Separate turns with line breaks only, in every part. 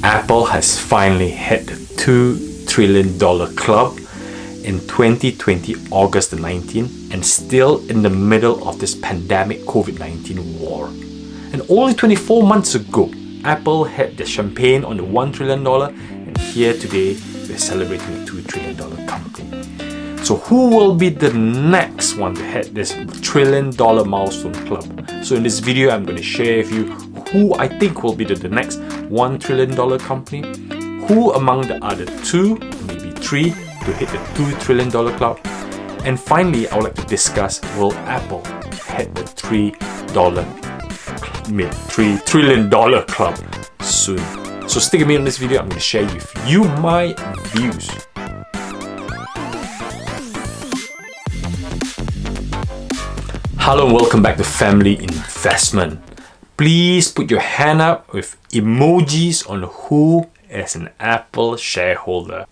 Apple has finally hit the $2 trillion club in 2020, August the 19th, and still in the middle of this pandemic COVID-19 war. And only 24 months ago, Apple had the champagne on the $1 trillion, and here today we're celebrating a $2 trillion company. So who will be the next one to hit this $1 trillion milestone club? So in this video, I'm going to share with you who I think will be the next $1 trillion company, who among the other two, maybe three, to hit the $2 trillion club, and finally, I would like to discuss, will Apple hit the $3 trillion club soon? So stick with me on this video. I'm going to share with you my views. Hello and welcome back to Family Investment. Please put your hand up with emojis on who is an Apple shareholder.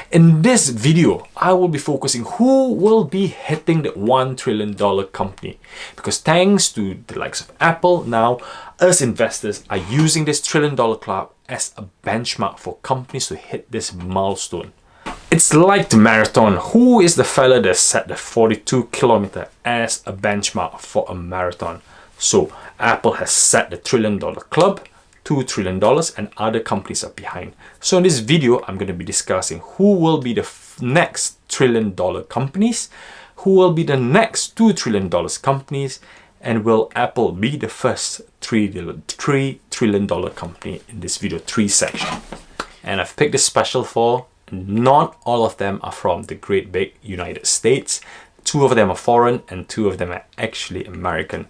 In this video, I will be focusing who will be hitting the $1 trillion company. Because thanks to the likes of Apple, now us investors are using this $1 trillion club as a benchmark for companies to hit this milestone. It's like the marathon. Who is the fella that set the 42 kilometer as a benchmark for a marathon? So Apple has set the $1 trillion club, $2 trillion, and other companies are behind. So in this video, I'm going to be discussing who will be the next $1 trillion companies, who will be the next $2 trillion companies, and will Apple be the first $3 trillion company in this video 3 section. And I've picked this special for not all of them are from the great big United States. 2 of them are foreign and 2 of them are actually American.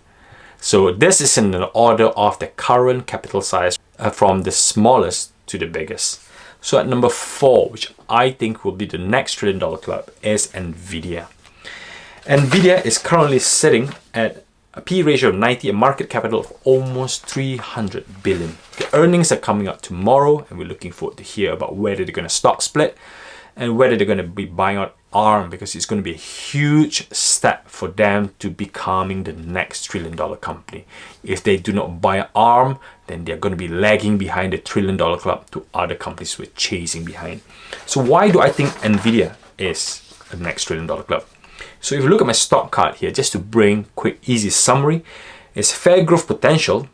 So this is in the order of the current capital size from the smallest to the biggest. So at number 4, which I think will be the next $1 trillion club, is Nvidia. Nvidia is currently sitting at a P ratio of 90, a market capital of almost 300 billion. The earnings are coming out tomorrow, and we're looking forward to hear about whether they're going to stock split and whether they're going to be buying out ARM, because it's going to be a huge step for them to becoming the next $1 trillion company. If they do not buy ARM, then they're going to be lagging behind the $1 trillion club to other companies who are chasing behind. So why do I think Nvidia is the next $1 trillion club? So if you look at my stock card here, just to bring quick, easy summary, it's fair growth potential.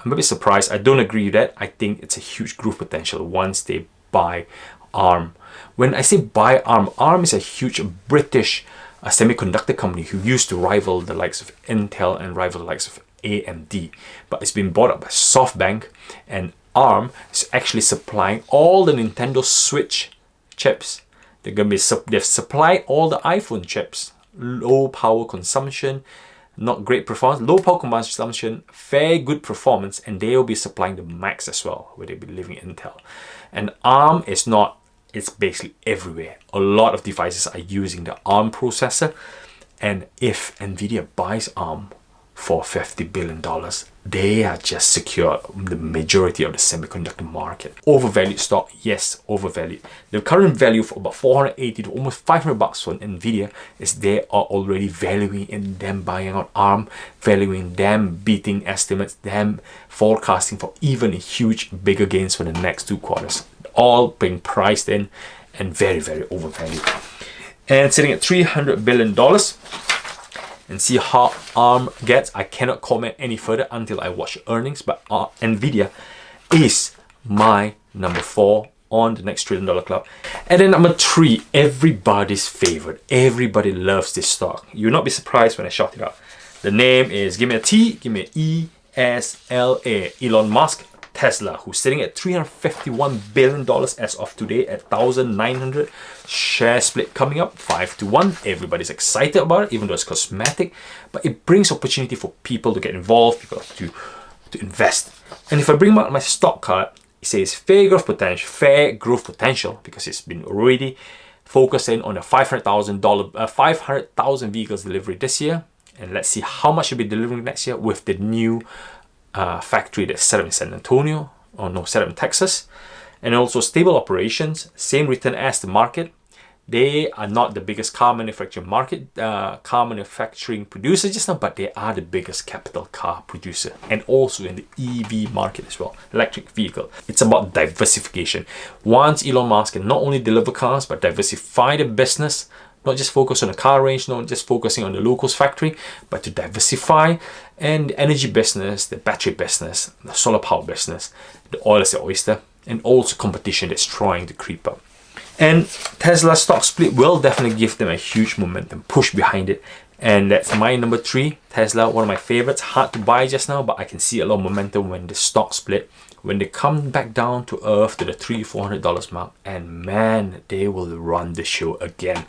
I'm a bit surprised. I don't agree with that. I think it's a huge growth potential once they buy ARM. When I say buy ARM, ARM is a huge British semiconductor company who used to rival the likes of Intel and rival the likes of AMD. But it's been bought up by SoftBank, and ARM is actually supplying all the Nintendo Switch chips. They've supplied all the iPhone chips. Low power consumption, not great performance, low power consumption, fair good performance, and they will be supplying the Macs as well, where they'll be leaving Intel. And ARM is not, it's basically everywhere. A lot of devices are using the ARM processor, and if Nvidia buys ARM for $50 billion, they are just secured the majority of the semiconductor market. Overvalued stock, yes, overvalued. The current value for about 480 to almost $500 for Nvidia is they are already valuing in them buying out ARM, valuing them beating estimates, them forecasting for even a huge bigger gains for the next 2 quarters. All being priced in and very, very overvalued. And sitting at $300 billion. And see how ARM gets. I cannot comment any further until I watch earnings, but Nvidia is my number 4 on the next $1 trillion club. And then number 3, everybody's favorite. Everybody loves this stock. You'll not be surprised when I shout it out. The name is, give me a T, give me an E-S-L-A. Elon Musk, Tesla, who's sitting at $351 billion as of today at 1,900. Share split coming up 5-1. Everybody's excited about it, even though it's cosmetic, but it brings opportunity for people to get involved, people to invest. And if I bring out my stock card, it says fair growth potential, because it's been already focusing on a 500,000 vehicles delivery this year, and let's see how much you'll be delivering next year with the new factory that's set up in San Antonio, set up in Texas, and also stable operations, same return as the market. They are not the biggest car manufacturing producer just now, but they are the biggest capital car producer, and also in the EV market as well, electric vehicle. It's about diversification. Once Elon Musk can not only deliver cars, but diversify the business, not just focus on the car range, not just focusing on the locals factory, but to diversify, and the energy business, the battery business, the solar power business, the oil is the oyster, and also competition that's trying to creep up. And Tesla stock split will definitely give them a huge momentum push behind it. And that's my number 3, Tesla, one of my favorites. Hard to buy just now, but I can see a lot of momentum when the stock split, when they come back down to earth to the $300-400 mark, and man, they will run the show again.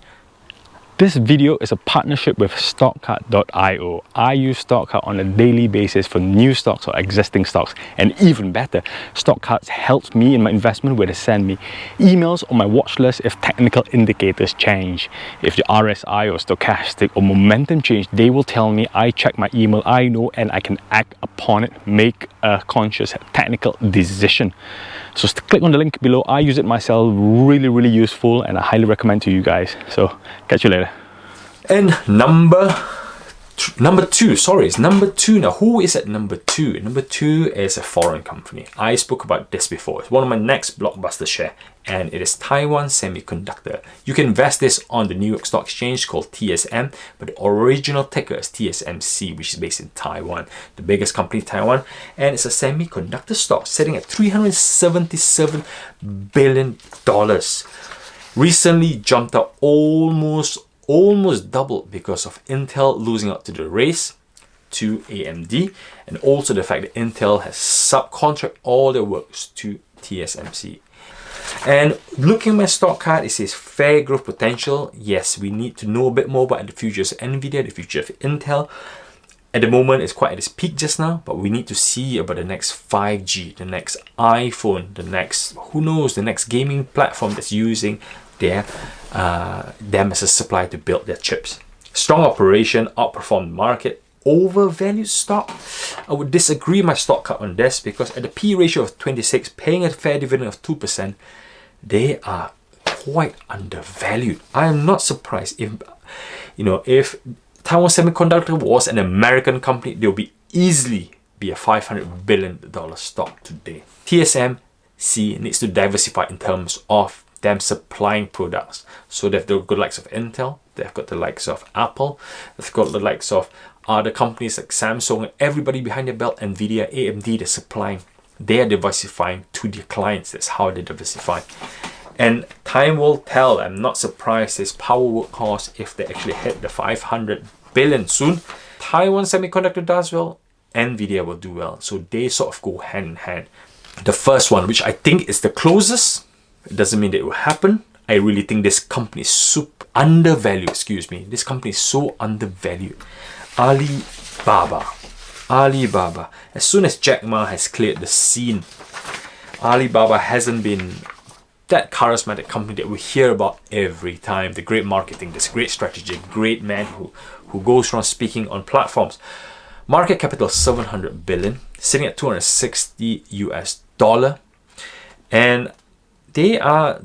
This video is a partnership with StockCard.io. I use StockCard on a daily basis for new stocks or existing stocks. And even better, StockCard helps me in my investment where they send me emails on my watch list if technical indicators change. If the RSI or stochastic or momentum change, they will tell me. I check my email, I know, and I can act upon it, make a conscious technical decision. So click on the link below. I use it myself, really useful, and I highly recommend to you guys. So catch you later.
And number 2, sorry, it's number 2 now. Who is at number 2? Number 2 is a foreign company. I spoke about this before. It's one of my next blockbuster share, and it is Taiwan Semiconductor. You can invest this on the New York Stock Exchange called TSM, but the original ticker is TSMC, which is based in Taiwan, the biggest company in Taiwan, and it's a semiconductor stock sitting at $377 billion. Recently jumped up almost doubled because of Intel losing out to the race to AMD, and also the fact that Intel has subcontracted all their works to TSMC. And looking at my stock card, it says fair growth potential. Yes, we need to know a bit more about the futures of NVIDIA, the future of Intel. At the moment, it's quite at its peak just now, but we need to see about the next 5G, the next iPhone, the next, who knows, the next gaming platform that's using them as a supplier to build their chips. Strong operation, outperformed market, overvalued stock. I would disagree my stock cut on this, because at the P ratio of 26, paying a fair dividend of 2%, they are quite undervalued. I am not surprised if Taiwan Semiconductor was an American company, they'll easily be a $500 billion stock today. TSMC needs to diversify in terms of them supplying products. So they've got the likes of Intel, they've got the likes of Apple, they've got the likes of other companies like Samsung, and everybody behind their belt, NVIDIA, AMD, they're supplying. They are diversifying to their clients. That's how they diversify. And time will tell. I'm not surprised this power workhorse, if they actually hit the 500 billion soon, Taiwan Semiconductor does well, NVIDIA will do well. So they sort of go hand in hand. The first one, which I think is the closest, it doesn't mean that it will happen. I really think this company is super undervalued. Excuse me. This company is so undervalued. Alibaba. As soon as Jack Ma has cleared the scene, Alibaba hasn't been that charismatic company that we hear about every time. The great marketing, this great strategy, great man who goes around speaking on platforms. Market capital 700 billion, sitting at $260, and they are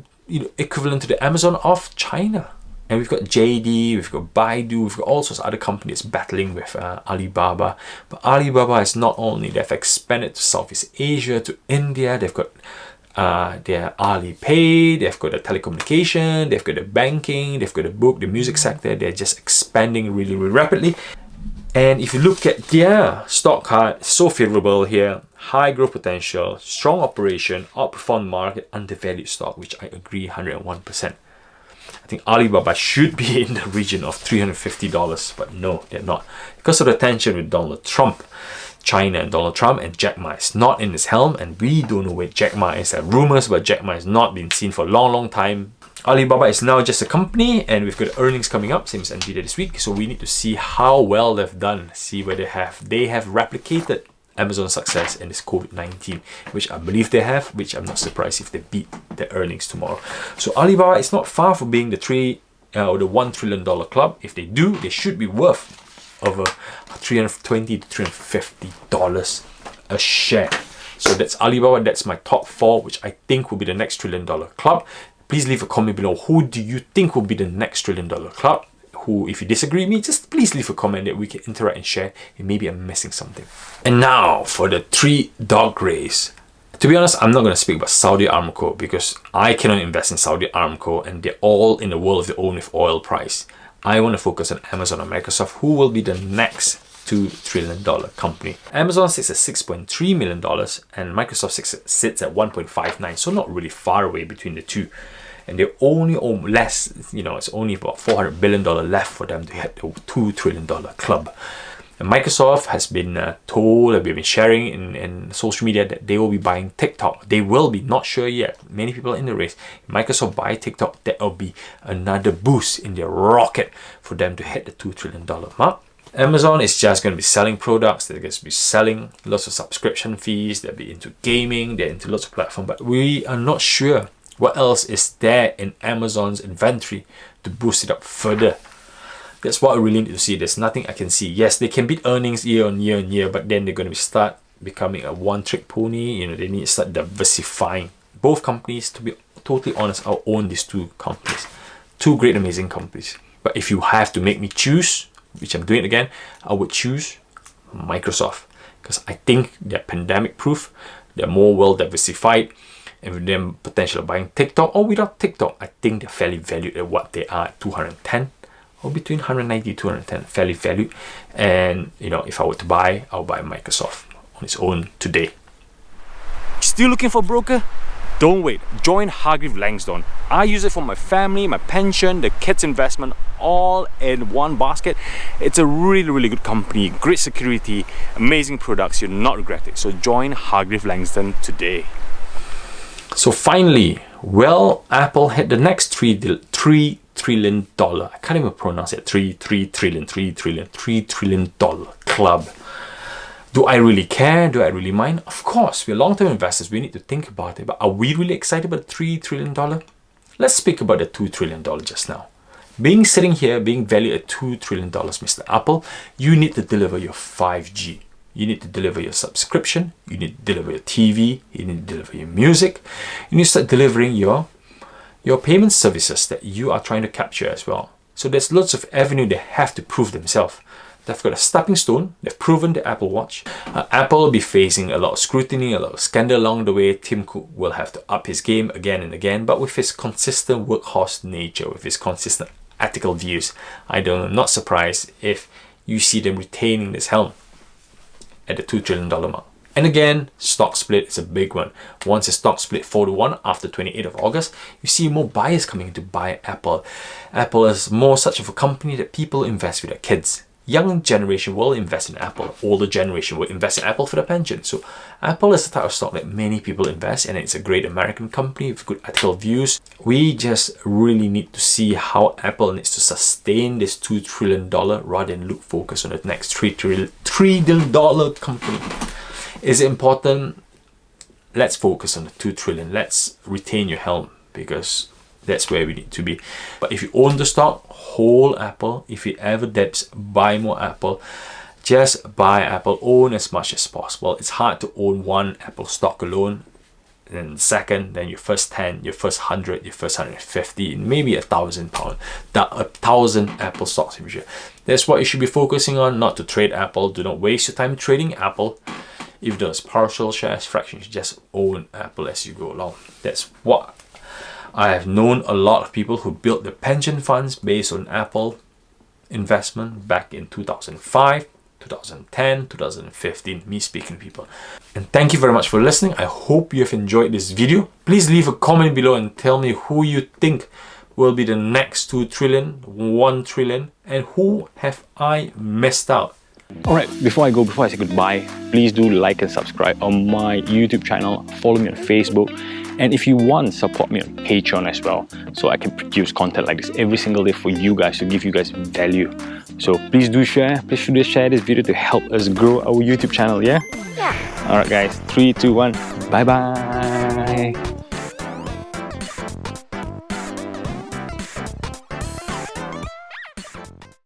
equivalent to the Amazon of China. And we've got JD, we've got Baidu, we've got all sorts of other companies battling with Alibaba. But Alibaba is not only, they've expanded to Southeast Asia, to India, they've got their Alipay, they've got the telecommunication, they've got the banking, they've got the book, the music sector. They're just expanding really rapidly. And if you look at their stock card, it's so favorable here. High growth potential, strong operation, outperformed market, undervalued stock, which I agree 101%. I think Alibaba should be in the region of $350, but no, they're not. Because of the tension with Donald Trump, China and Donald Trump, and Jack Ma is not in his helm, and we don't know where Jack Ma is. There are rumors, but Jack Ma has not been seen for a long time. Alibaba is now just a company, and we've got earnings coming up, same as NVIDIA this week, so we need to see how well they've done, see whether they have replicated Amazon's success in this COVID-19, which I believe they have, which I'm not surprised if they beat the earnings tomorrow. So Alibaba is not far from being the $1 trillion club. If they do, they should be worth over $320 to $350 a share. So that's Alibaba. That's my top 4, which I think will be the next $1 trillion club. Please leave a comment below. Who do you think will be the next $1 trillion club? Who, if you disagree with me, just please leave a comment that we can interact and share, and maybe I'm missing something. And now for the 3 dog race. To be honest, I'm not going to speak about Saudi Aramco because I cannot invest in Saudi Aramco and they're all in the world of their own with oil price. I want to focus on Amazon and Microsoft, who will be the next $2 trillion company. Amazon sits at $6.3 million and Microsoft sits at 1.59, so not really far away between the two. And they only own less, it's only about $400 billion left for them to hit the $2 trillion club. And Microsoft has been told, that we've been sharing in social media, that they will be buying TikTok. They will be, not sure yet. Many people in the race. If Microsoft buy TikTok, that will be another boost in their rocket for them to hit the $2 trillion mark. Amazon is just going to be selling products. They're going to be selling lots of subscription fees. They'll be into gaming. They're into lots of platforms. But we are not sure what else is there in Amazon's inventory to boost it up further. That's what I really need to see. There's nothing I can see. Yes, they can beat earnings year on year and year, but then they're going to start becoming a one-trick pony. They need to start diversifying. Both companies, to be totally honest, I'll own these 2 companies. 2 great, amazing companies. But if you have to make me choose, which I'm doing again, I would choose Microsoft because I think they're pandemic-proof. They're more well-diversified. And with them potential buying TikTok or without TikTok, I think they're fairly valued at what they are at 210. Or between 190 to 210, fairly valued. And if I were to buy, I'll buy Microsoft on its own today.
Still looking for a broker? Don't wait. Join Hargreaves Langston. I use it for my family, my pension, the kids' investment, all in one basket. It's a really, really good company, great security, amazing products. You'll not regret it. So join Hargreaves Langston today.
So finally, will Apple hit the next $3 trillion? I can't even pronounce it. $3 trillion club. Do I really care? Do I really mind? Of course, we're long-term investors. We need to think about it. But are we really excited about $3 trillion? Let's speak about the $2 trillion just now. Sitting here, being valued at $2 trillion, Mr. Apple, you need to deliver your 5G. You need to deliver your subscription. You need to deliver your TV. You need to deliver your music. You need to start delivering your payment services that you are trying to capture as well. So there's lots of avenue they have to prove themselves. They've got a stepping stone. They've proven the Apple Watch. Apple will be facing a lot of scrutiny, a lot of scandal along the way. Tim Cook will have to up his game again and again. But with his consistent workhorse nature, with his consistent ethical views, I'm not surprised if you see them retaining this helm at the $2 trillion mark. And again, stock split is a big one. Once the stock split 4-1 after 28th of August, you see more buyers coming to buy Apple. Apple is more such of a company that people invest with their kids. Young generation will invest in Apple. Older generation will invest in Apple for their pension. So Apple is the type of stock that many people invest in. It's a great American company with good ethical views. We just really need to see how Apple needs to sustain this $2 trillion rather than look focused on the next $3 trillion company. Is it important? Let's focus on the $2 trillion. Let's retain your helm because that's where we need to be. But if you own the stock, hold Apple. If it ever dips, buy more Apple. Just buy Apple. Own as much as possible. It's hard to own one Apple stock alone. Then second, then your first 10, your first 100, your first 150, maybe £1,000. 1,000 Apple stocks in the future. That's what you should be focusing on, not to trade Apple. Do not waste your time trading Apple. If there's partial shares, fractions, just own Apple as you go along. That's what I have known a lot of people who built their pension funds based on Apple investment back in 2005, 2010, 2015, me speaking to people. And thank you very much for listening. I hope you have enjoyed this video. Please leave a comment below and tell me who you think will be the next 2 trillion, 1 trillion, and who have I missed out.
Alright, before I say goodbye, please do like and subscribe on my YouTube channel, follow me on Facebook, and if you want, support me on Patreon as well, so I can produce content like this every single day for you guys, to give you guys value. So please do share this video to help us grow our YouTube channel, yeah? Yeah. Alright guys, 3, 2, 1, bye bye!